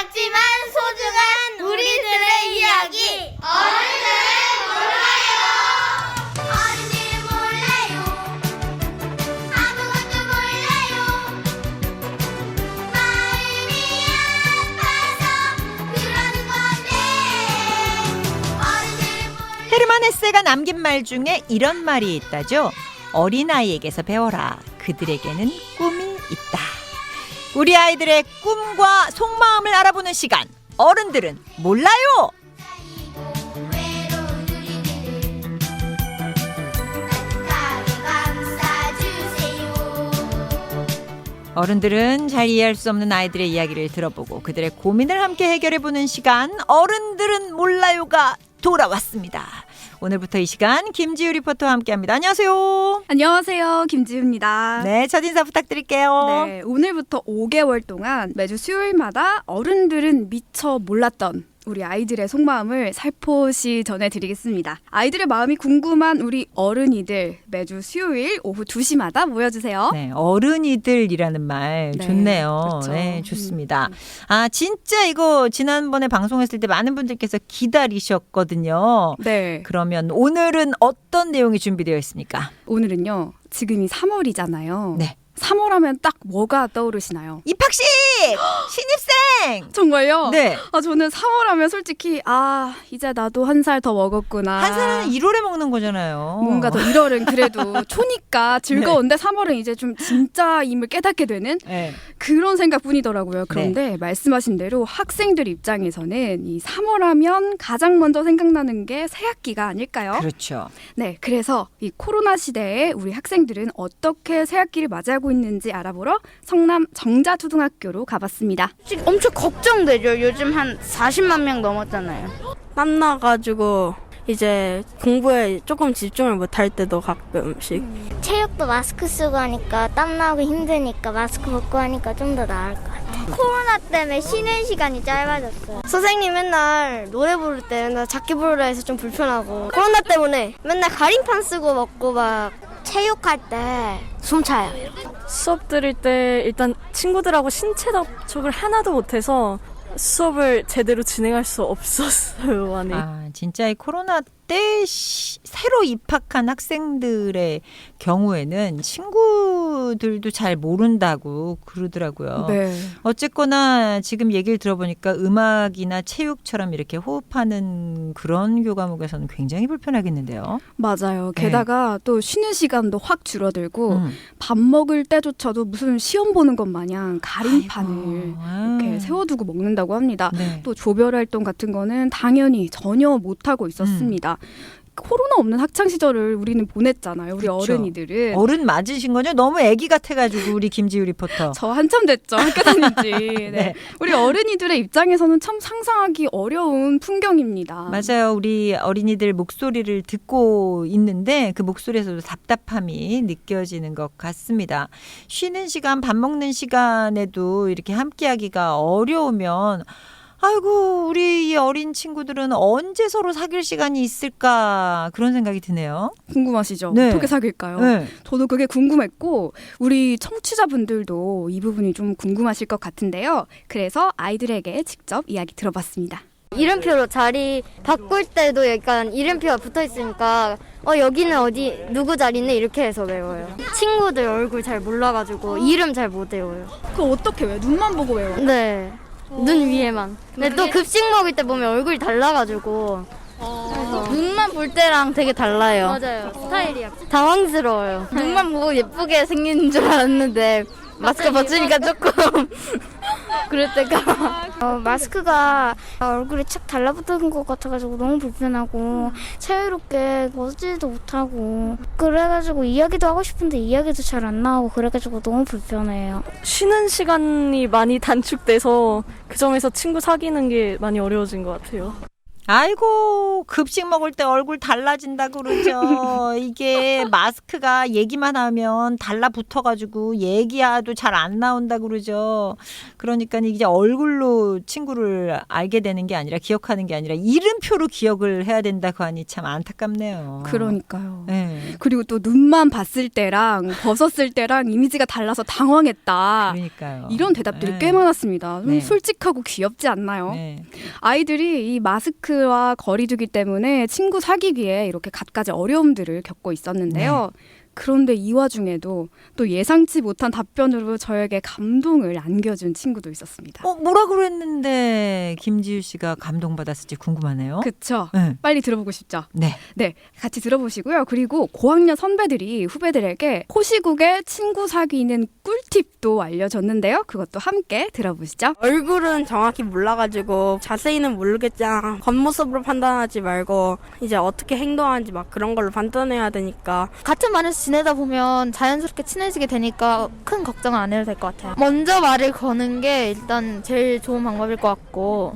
작지만 소중한 우리들의 이야기. 어른들은 몰라요. 어른들은 몰라요. 아무것도 몰라요. 마음이 아파서 그러는 건데. 어른들은 몰라요. 헤르만 헤세가 남긴 말 중에 이런 말이 있다죠. 어린아이에게서 배워라. 그들에게는 꿈이 있다. 우리 아이들의 꿈과 속마음을 알아보는 시간. 어른들은 몰라요. 외로운 우리들을 따뜻하게 감싸주세요. 어른들은 잘 이해할 수 없는 아이들의 이야기를 들어보고 그들의 고민을 함께 해결해보는 시간. 어른들은 몰라요가 돌아왔습니다. 오늘부터 이 시간 김지우 리포터와 함께합니다. 안녕하세요. 안녕하세요. 김지우입니다. 네, 첫 인사 부탁드릴게요. 네, 오늘부터 5개월 동안 매주 수요일마다 어른들은 미처 몰랐던 우리 아이들의 속마음을 살포시 전해드리겠습니다. 아이들의 마음이 궁금한 우리 어른이들 매주 수요일 오후 2시마다 모여주세요. 네, 어른이들이라는 말 네, 좋네요. 그렇죠. 네, 좋습니다. 아, 진짜 이거 지난번에 방송했을 때 많은 분들께서 기다리셨거든요. 네, 그러면 오늘은 어떤 내용이 준비되어 있습니까? 오늘은요. 지금이 3월이잖아요. 네. 3월 하면 딱 뭐가 떠오르시나요? 입학식! 신입생! 정말요? 네. 저는 3월 하면 솔직히 이제 나도 한 살 더 먹었구나. 한 살은 1월에 먹는 거잖아요. 뭔가 더 1월은 그래도 초니까 즐거운데 3월은 이제 좀 진짜임을 깨닫게 되는 네. 그런 생각뿐이더라고요. 그런데 말씀하신 대로 학생들 입장에서는 이 3월 하면 가장 먼저 생각나는 게 새학기가 아닐까요? 그렇죠. 네, 그래서 이 코로나 시대에 우리 학생들은 어떻게 새학기를 맞이하고 있는지 알아보러 성남 정자초등학교로 가봤습니다. 엄청 걱정되죠. 요즘 한 40만 명 넘었잖아요. 땀나가지고 이제 공부에 조금 집중을 못할 때도 가끔씩. 체육도 마스크 쓰고 하니까 땀 나고 힘드니까 마스크 벗고 하니까 좀 더 나을 것 같아요. 코로나 때문에 쉬는 시간이 짧아졌어요. 선생님 맨날 노래 부를 때 맨날 작게 부르라 해서 좀 불편하고 코로나 때문에 맨날 가림판 쓰고 먹고 막 체육할 때 숨 차요. 수업 들을 때 일단 친구들하고 신체 접촉을 하나도 못해서 수업을 제대로 진행할 수 없었어요. 많이. 아, 진짜 이 코로나 때 새로 입학한 학생들의 경우에는 친구들도 잘 모른다고 그러더라고요. 네. 어쨌거나 지금 얘기를 들어보니까 음악이나 체육처럼 이렇게 호흡하는 그런 교과목에서는 굉장히 불편하겠는데요. 맞아요. 네. 게다가 또 쉬는 시간도 확 줄어들고 밥 먹을 때조차도 무슨 시험 보는 것 마냥 가림판을 아이고. 이렇게 세워두고 먹는다고 합니다. 네. 또 조별 활동 같은 거는 당연히 전혀 못하고 있었습니다. 코로나 없는 학창 시절을 우리는 보냈잖아요. 우리 그렇죠. 어른이들은. 어른 맞으신 거죠? 너무 애기 같아가지고 우리 김지우 리포터. 저 한참 됐죠. 학교 다닌 지. 네. 네. 우리 어른이들의 입장에서는 참 상상하기 어려운 풍경입니다. 맞아요. 우리 어린이들 목소리를 듣고 있는데 그 목소리에서도 답답함이 느껴지는 것 같습니다. 쉬는 시간, 밥 먹는 시간에도 이렇게 함께하기가 어려우면 아이고 우리 이 어린 친구들은 언제 서로 사귈 시간이 있을까 그런 생각이 드네요. 궁금하시죠? 네. 어떻게 사귈까요? 네. 저도 그게 궁금했고 우리 청취자분들도 이 부분이 좀 궁금하실 것 같은데요. 그래서 아이들에게 직접 이야기 들어봤습니다. 이름표로 자리 바꿀 때도 약간 이름표가 붙어 있으니까 여기는 어디 누구 자리네 이렇게 해서 외워요. 친구들 얼굴 잘 몰라가지고 이름 잘 못 외워요. 그거 어떻게 왜 눈만 보고 외워요? 네. 눈 위에만. 근데 또 급식 먹을 때 보면 얼굴이 달라가지고 눈만 볼 때랑 되게 달라요. 맞아요. 스타일이 당황스러워요. 눈만 보고 예쁘게 생긴 줄 알았는데 마스크 벗으니까 조금 그럴 때가 마스크가 얼굴에 착 달라붙은 것 같아가지고 너무 불편하고 자유롭게 벗지도 못하고 그래가지고 이야기도 하고 싶은데 이야기도 잘 안 나오고 그래가지고 너무 불편해요. 쉬는 시간이 많이 단축돼서 그 점에서 친구 사귀는 게 많이 어려워진 것 같아요. 아이고, 급식 먹을 때 얼굴 달라진다 그러죠. 이게 마스크가 얘기만 하면 달라붙어가지고 얘기해도 잘 안 나온다 그러죠. 그러니까 이제 얼굴로 친구를 알게 되는 게 아니라 기억하는 게 아니라 이름표로 기억을 해야 된다고 하니 참 안타깝네요. 그러니까요. 네. 그리고 또 눈만 봤을 때랑 벗었을 때랑 이미지가 달라서 당황했다. 그러니까요. 이런 대답들이 네. 꽤 많았습니다. 좀 네. 솔직하고 귀엽지 않나요? 네. 아이들이 이 마스크와 거리두기 때문에 친구 사귀기에 이렇게 갖가지 어려움들을 겪고 있었는데요. 그런데 이 와중에도 또 예상치 못한 답변으로 저에게 감동을 안겨준 친구도 있었습니다. 뭐라 그랬는데 김지유 씨가 감동받았을지 궁금하네요. 그쵸? 네. 빨리 들어보고 싶죠? 네. 네, 같이 들어보시고요. 그리고 고학년 선배들이 후배들에게 호시국에 친구 사귀는 꿀팁도 알려줬는데요. 그것도 함께 들어보시죠. 얼굴은 정확히 몰라가지고 자세히는 모르겠지만 겉모습으로 판단하지 말고 이제 어떻게 행동하는지 막 그런 걸로 판단해야 되니까 같은 반에서 지내다 보면 자연스럽게 친해지게 되니까 큰 걱정은 안 해도 될 것 같아요. 먼저 말을 거는 게 일단 제일 좋은 방법일 것 같고,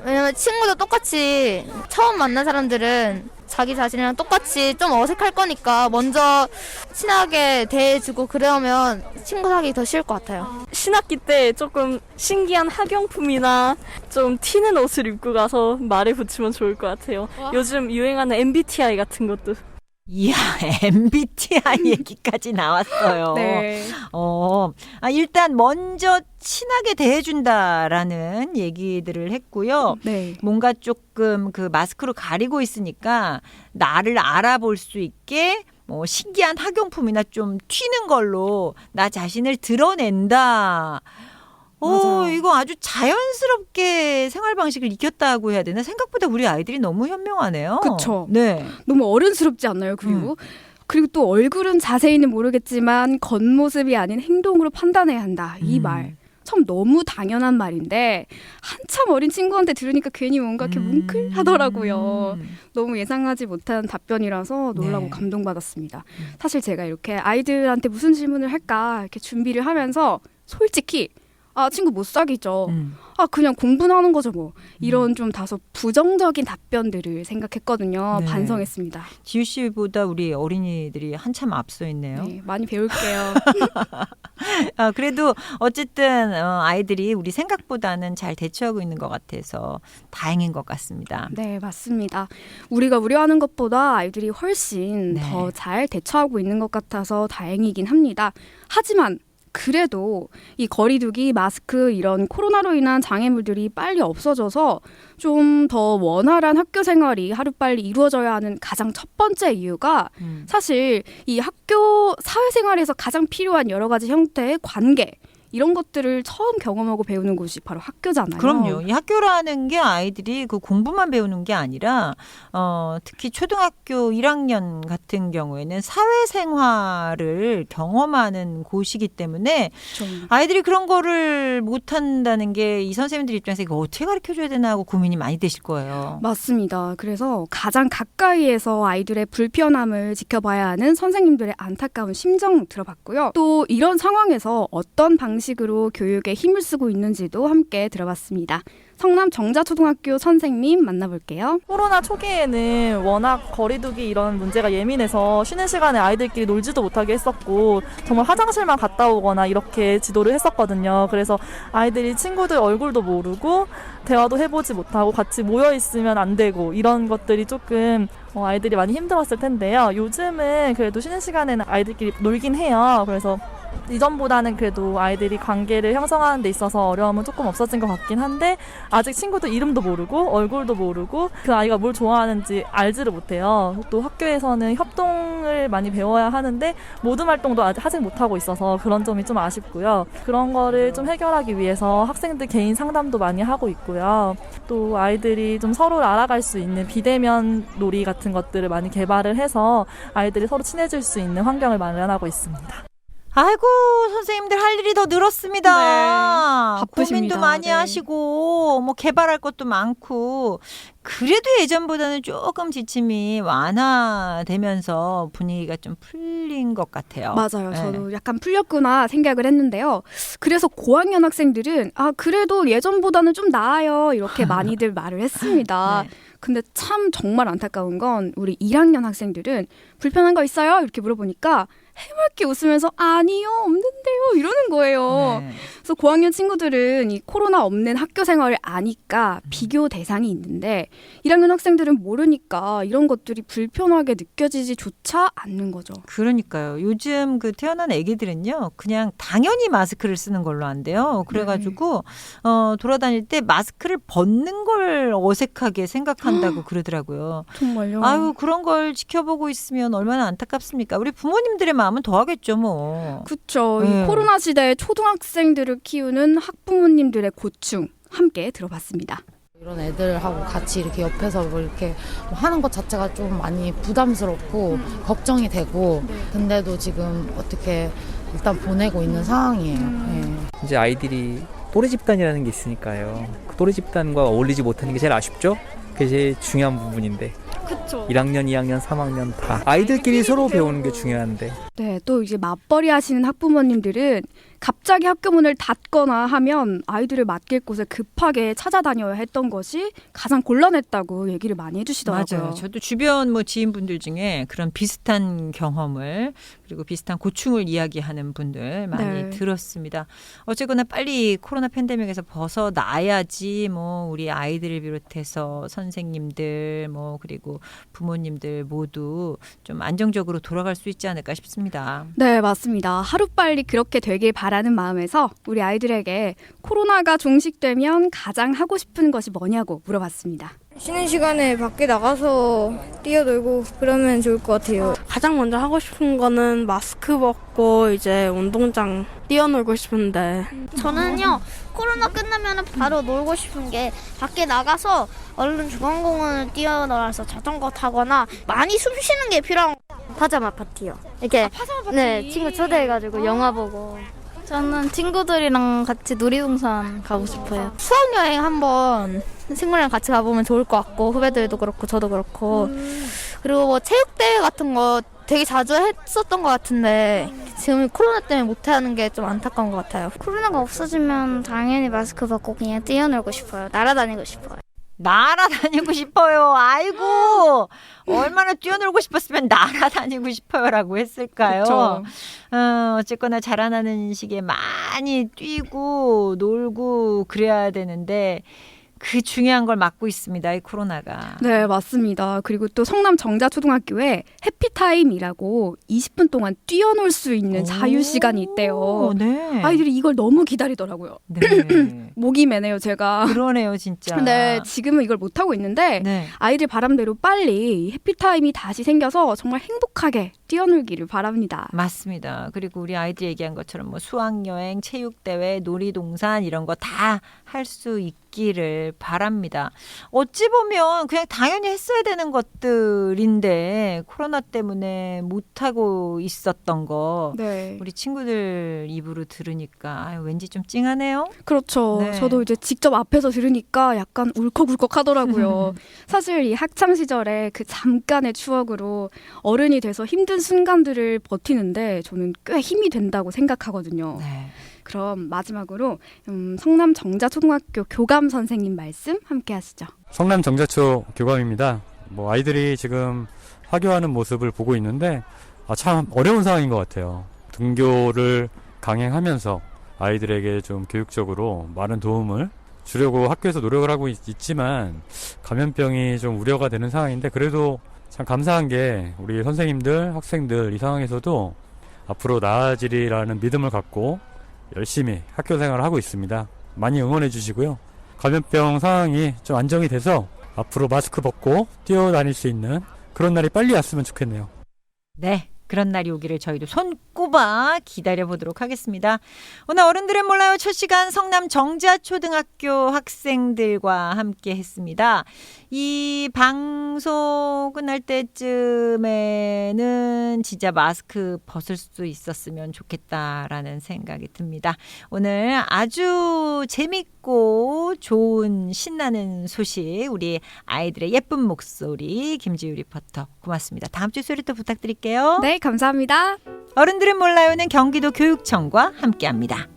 왜냐면 친구도 똑같이 처음 만난 사람들은 자기 자신이랑 똑같이 좀 어색할 거니까 먼저 친하게 대해주고 그러면 친구 사귀기 더 쉬울 것 같아요. 신학기 때 조금 신기한 학용품이나 좀 튀는 옷을 입고 가서 말에 붙이면 좋을 것 같아요. 요즘 유행하는 MBTI 같은 것도. 이야, MBTI 얘기까지 나왔어요. 네. 일단 먼저 친하게 대해준다라는 얘기들을 했고요. 네. 뭔가 조금 그 마스크로 가리고 있으니까 나를 알아볼 수 있게 신기한 학용품이나 좀 튀는 걸로 나 자신을 드러낸다. 맞아요. 이거 아주 자연스럽게 생활 방식을 익혔다고 해야 되나? 생각보다 우리 아이들이 너무 현명하네요. 그쵸. 네. 너무 어른스럽지 않나요? 그리고 또 얼굴은 자세히는 모르겠지만 겉모습이 아닌 행동으로 판단해야 한다. 이 말. 참 너무 당연한 말인데 한참 어린 친구한테 들으니까 괜히 뭔가 이렇게 뭉클하더라고요. 너무 예상하지 못한 답변이라서 놀라고 네. 감동받았습니다. 사실 제가 이렇게 아이들한테 무슨 질문을 할까 이렇게 준비를 하면서 솔직히 친구 못 사귀죠. 그냥 공부나 하는 거죠 뭐. 이런 좀 다소 부정적인 답변들을 생각했거든요. 네. 반성했습니다. 지우 씨보다 우리 어린이들이 한참 앞서 있네요. 네, 많이 배울게요. 그래도 어쨌든 아이들이 우리 생각보다는 잘 대처하고 있는 것 같아서 다행인 것 같습니다. 네, 맞습니다. 우리가 우려하는 것보다 아이들이 훨씬 네. 더 잘 대처하고 있는 것 같아서 다행이긴 합니다. 하지만 그래도 이 거리두기, 마스크 이런 코로나로 인한 장애물들이 빨리 없어져서 좀 더 원활한 학교 생활이 하루빨리 이루어져야 하는 가장 첫 번째 이유가 사실 이 학교 사회생활에서 가장 필요한 여러 가지 형태의 관계 이런 것들을 처음 경험하고 배우는 곳이 바로 학교잖아요. 그럼요. 이 학교라는 게 아이들이 그 공부만 배우는 게 아니라 특히 초등학교 1학년 같은 경우에는 사회생활을 경험하는 곳이기 때문에 좀 아이들이 그런 거를 못한다는 게 이 선생님들 입장에서 이거 어떻게 가르쳐줘야 되나 하고 고민이 많이 되실 거예요. 맞습니다. 그래서 가장 가까이에서 아이들의 불편함을 지켜봐야 하는 선생님들의 안타까운 심정 들어봤고요. 또 이런 상황에서 어떤 방식으로 교육에 힘을 쓰고 있는지도 함께 들어봤습니다. 성남 정자초등학교 선생님 만나볼게요. 코로나 초기에는 워낙 거리두기 이런 문제가 예민해서 쉬는 시간에 아이들끼리 놀지도 못하게 했었고 정말 화장실만 갔다 오거나 이렇게 지도를 했었거든요. 그래서 아이들이 친구들 얼굴도 모르고 대화도 해보지 못하고 같이 모여있으면 안 되고 이런 것들이 조금 아이들이 많이 힘들었을 텐데요. 요즘은 그래도 쉬는 시간에는 아이들끼리 놀긴 해요. 그래서 이전보다는 그래도 아이들이 관계를 형성하는 데 있어서 어려움은 조금 없어진 것 같긴 한데 아직 친구들 이름도 모르고 얼굴도 모르고 그 아이가 뭘 좋아하는지 알지를 못해요. 또 학교에서는 협동을 많이 배워야 하는데 모든 활동도 아직 하지 못하고 있어서 그런 점이 좀 아쉽고요. 그런 거를 좀 해결하기 위해서 학생들 개인 상담도 많이 하고 있고요. 또 아이들이 좀 서로를 알아갈 수 있는 비대면 놀이 같은 것들을 많이 개발을 해서 아이들이 서로 친해질 수 있는 환경을 마련하고 있습니다. 아이고 선생님들 할 일이 더 늘었습니다. 네, 바쁘십니다. 고민도 많이 네. 하시고 뭐 개발할 것도 많고 그래도 예전보다는 조금 지침이 완화되면서 분위기가 좀 풀린 것 같아요. 맞아요. 네. 저도 약간 풀렸구나 생각을 했는데요. 그래서 고학년 학생들은 그래도 예전보다는 좀 나아요. 이렇게 많이들 말을 했습니다. 네. 근데 참 정말 안타까운 건 우리 1학년 학생들은 불편한 거 있어요? 이렇게 물어보니까 해맑게 웃으면서 아니요, 없는데요. 이러는 거예요. 네. 그래서 고학년 친구들은 이 코로나 없는 학교 생활을 아니까 비교 대상이 있는데 1학년 학생들은 모르니까 이런 것들이 불편하게 느껴지지조차 않는 거죠. 그러니까요. 요즘 그 태어난 아기들은요, 그냥 당연히 마스크를 쓰는 걸로 한대요. 그래가지고 돌아다닐 때 마스크를 벗는 걸 어색하게 생각한다고 그러더라고요. 정말요? 아유 그런 걸 지켜보고 있으면 얼마나 안타깝습니까? 우리 부모님들의 마음은 더하겠죠, 뭐. 그렇죠. 네. 이 코로나 시대에 초등학생들을 키우는 학부모님들의 고충 함께 들어봤습니다. 이런 애들하고 같이 이렇게 옆에서 뭐 이렇게 뭐 하는 것 자체가 좀 많이 부담스럽고 걱정이 되고 근데도 지금 어떻게 일단 보내고 있는 상황이에요. 네. 이제 아이들이 또래 집단이라는 게 있으니까요. 그 또래 집단과 어울리지 못하는 게 제일 아쉽죠? 그게 제일 중요한 부분인데. 그렇죠. 1학년, 2학년, 3학년 다 아이들끼리 서로 배우는 게 중요한데. 네, 또 이제 맞벌이 하시는 학부모님들은 갑자기 학교 문을 닫거나 하면 아이들을 맡길 곳에 급하게 찾아다녀야 했던 것이 가장 곤란했다고 얘기를 많이 해주시더라고요. 맞아요. 저도 주변 뭐 지인분들 중에 그런 비슷한 경험을 그리고 비슷한 고충을 이야기하는 분들 많이 네. 들었습니다. 어쨌거나 빨리 코로나 팬데믹에서 벗어나야지 뭐 우리 아이들을 비롯해서 선생님들 뭐 그리고 부모님들 모두 좀 안정적으로 돌아갈 수 있지 않을까 싶습니다. 네, 맞습니다. 하루빨리 그렇게 되길 바라는 마음에서 우리 아이들에게 코로나가 종식되면 가장 하고 싶은 것이 뭐냐고 물어봤습니다. 쉬는 시간에 밖에 나가서 뛰어놀고 그러면 좋을 것 같아요. 가장 먼저 하고 싶은 거는 마스크 벗고 이제 운동장 뛰어놀고 싶은데 저는요 코로나 끝나면 바로 놀고 싶은 게 밖에 나가서 얼른 중앙공원을 뛰어놀아서 자전거 타거나 많이 숨 쉬는 게 필요한 파자마 파티요. 이렇게 네, 친구 초대해가지고 영화 보고. 저는 친구들이랑 같이 놀이동산 가고 싶어요. 수학여행 한번 친구랑 같이 가보면 좋을 것 같고 후배들도 그렇고 저도 그렇고 그리고 뭐 체육대회 같은 거 되게 자주 했었던 것 같은데 지금 코로나 때문에 못하는 게 좀 안타까운 것 같아요. 코로나가 없어지면 당연히 마스크 벗고 그냥 뛰어놀고 싶어요. 날아다니고 싶어요. 날아다니고 싶어요. 아이고 얼마나 뛰어놀고 싶었으면 날아다니고 싶어요라고 했을까요? 그쵸. 어쨌거나 자라나는 시기에 많이 뛰고 놀고 그래야 되는데 그 중요한 걸 막고 있습니다. 이 코로나가. 네, 맞습니다. 그리고 또 성남 정자초등학교에 해피타임이라고 20분 동안 뛰어놀 수 있는 자유시간이 있대요. 네. 아이들이 이걸 너무 기다리더라고요. 네. 목이 메네요, 제가. 그러네요, 진짜. 네, 지금은 이걸 못하고 있는데 네. 아이들 바람대로 빨리 해피타임이 다시 생겨서 정말 행복하게 뛰어놀기를 바랍니다. 맞습니다. 그리고 우리 아이들 얘기한 것처럼 뭐 수학여행, 체육대회, 놀이동산 이런 거 다 할 수 있기를 바랍니다. 어찌 보면 그냥 당연히 했어야 되는 것들인데 코로나 때문에 못하고 있었던 거 네. 우리 친구들 입으로 들으니까 아유, 왠지 좀 찡하네요. 그렇죠. 네. 저도 이제 직접 앞에서 들으니까 약간 울컥울컥 하더라고요. 사실 이 학창 시절에 그 잠깐의 추억으로 어른이 돼서 힘든 순간들을 버티는데 저는 꽤 힘이 된다고 생각하거든요. 네. 그럼 마지막으로 성남 정자초등학교 교감 선생님 말씀 함께 하시죠. 성남 정자초 교감입니다. 뭐 아이들이 지금 하교하는 모습을 보고 있는데 참 어려운 상황인 것 같아요. 등교를 강행하면서 아이들에게 좀 교육적으로 많은 도움을 주려고 학교에서 노력을 하고 있지만 감염병이 좀 우려가 되는 상황인데 그래도 참 감사한 게 우리 선생님들, 학생들 이 상황에서도 앞으로 나아지리라는 믿음을 갖고 열심히 학교 생활을 하고 있습니다. 많이 응원해 주시고요. 감염병 상황이 좀 안정이 돼서 앞으로 마스크 벗고 뛰어다닐 수 있는 그런 날이 빨리 왔으면 좋겠네요. 네. 그런 날이 오기를 저희도 손꼽아 기다려보도록 하겠습니다. 오늘 어른들은 몰라요 첫 시간 성남 정자초등학교 학생들과 함께 했습니다. 이 방송 끝날 때쯤에는 때는 진짜 마스크 벗을 수 있었으면 좋겠다라는 생각이 듭니다. 오늘 아주 재밌고 좋은 신나는 소식 우리 아이들의 예쁜 목소리 김지유 리포터 고맙습니다. 다음 주 소리 또 부탁드릴게요. 네, 감사합니다. 어른들은 몰라요는 경기도 교육청과 함께합니다.